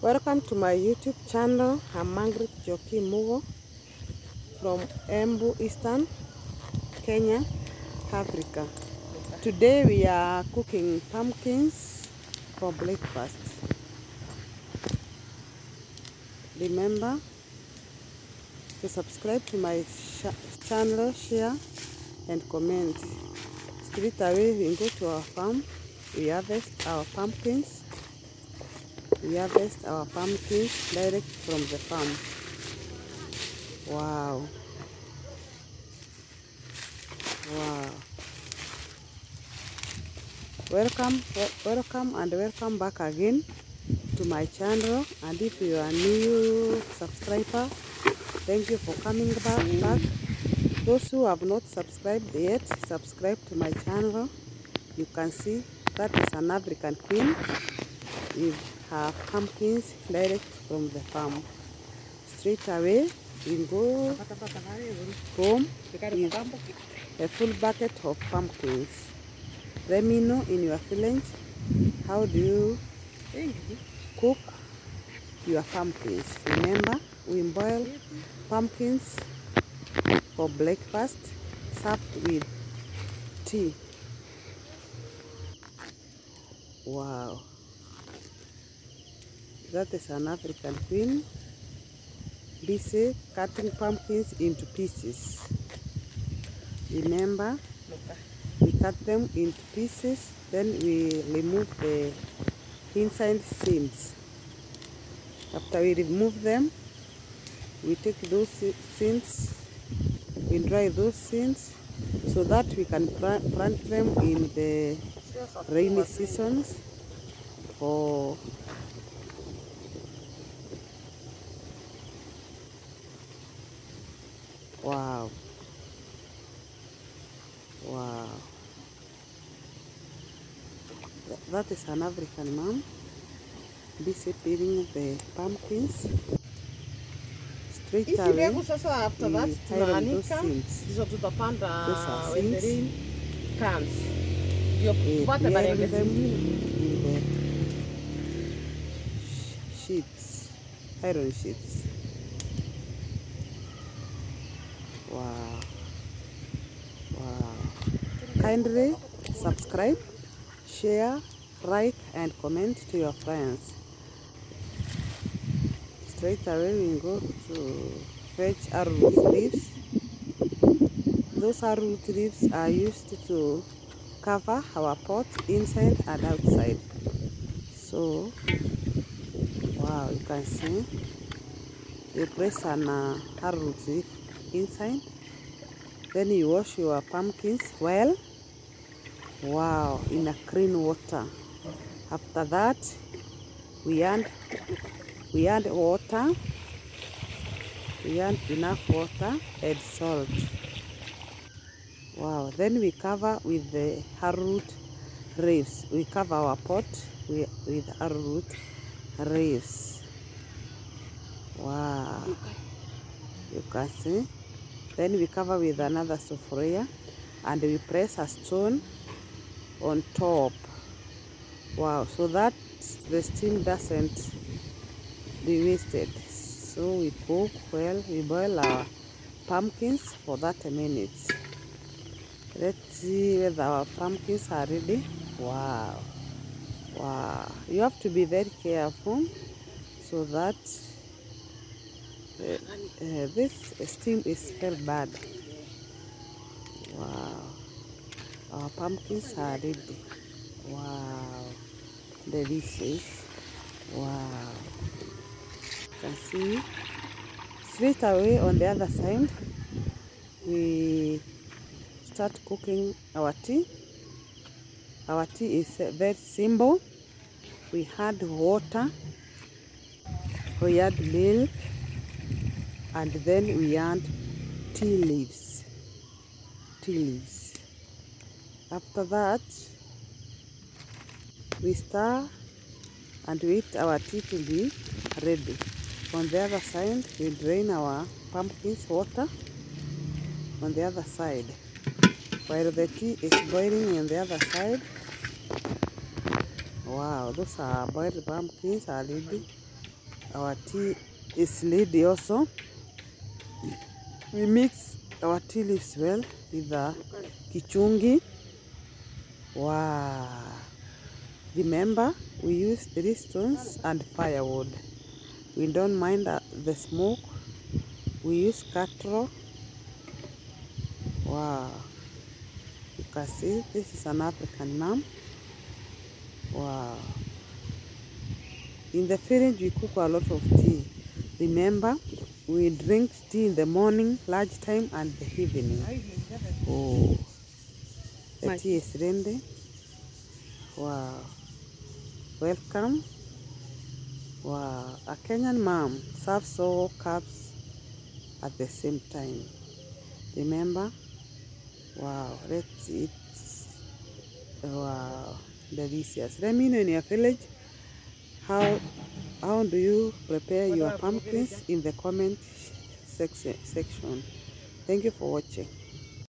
Welcome to my YouTube channel. I'm Margaret Mugo from Embu, Eastern Kenya, Africa. Today we are cooking pumpkins for breakfast. Remember to subscribe to my channel, share and comment. Straight away we go to our farm. We harvest our pumpkins. We harvest our pumpkins direct from the farm. Wow. Wow. Welcome back again to my channel. And if you are new subscriber, thank you for coming back. Those who have not subscribed yet, subscribe to my channel. You can see that is an African queen with her pumpkins direct from the farm. Straight away we go home with a full bucket of pumpkins. Let me know in your village, how do you cook your pumpkins? Remember, we boil pumpkins for breakfast, served with tea. Wow. That is an African queen busy cutting pumpkins into pieces. Remember, we cut them into pieces, then we remove the inside seams. After we remove them, we take those seams, we dry those seams so that we can plant them in the rainy seasons for wow. Wow. That is an African mom busy peeling the pumpkins. Straight away, after that, tunaanika hizo tutapanda when the rain comes. Ndio tupate barenge zingine. Sheets, iron sheets. Wow. Wow. Kindly subscribe, share, like and comment to your friends. Straight away we go to fetch arrowroot leaves. Those arrowroot leaves are used to cover our pot inside and outside. So, wow, you can see you place an arrowroot leaf inside. Then you wash your pumpkins well. Wow, in a clean water. After that, we add water. We add enough water and salt. Wow, then we cover with the arrowroot leaves. We cover our pot with arrowroot leaves. Wow, you can see. Then we cover with another sufuria and we press a stone on top. Wow, so that the steam doesn't be wasted. So we cook well, we boil our pumpkins for 30 minutes. Let's see whether our pumpkins are ready. Wow. Wow. You have to be very careful so that this steam is very bad. Wow. Our pumpkins are ready. Wow. Delicious. Wow. You can see. Straight away on the other side, we start cooking our tea. Our tea is very simple. We add water, we add milk, and then we add tea leaves. After that, we stir and wait our tea to be ready. On the other side, we drain our pumpkins water on the other side. While the tea is boiling on the other side, wow, those are boiled pumpkins are ready. our tea is ready also. We mix our tea leaves well with the kichungi. Wow. Remember, we use 3 stones and firewood. We don't mind the smoke. We use catro. Wow. You can see this is an African mom. Wow. In the village, we cook a lot of tea. Remember, we drink tea in the morning, lunchtime, and the evening. Oh, the tea is ready. Wow. Welcome. Wow. A Kenyan mom serves all cups at the same time. Remember? Wow. Let's eat. Wow. Delicious. Let me know in your village how do you prepare your pumpkins in the comment section. Thank you for watching.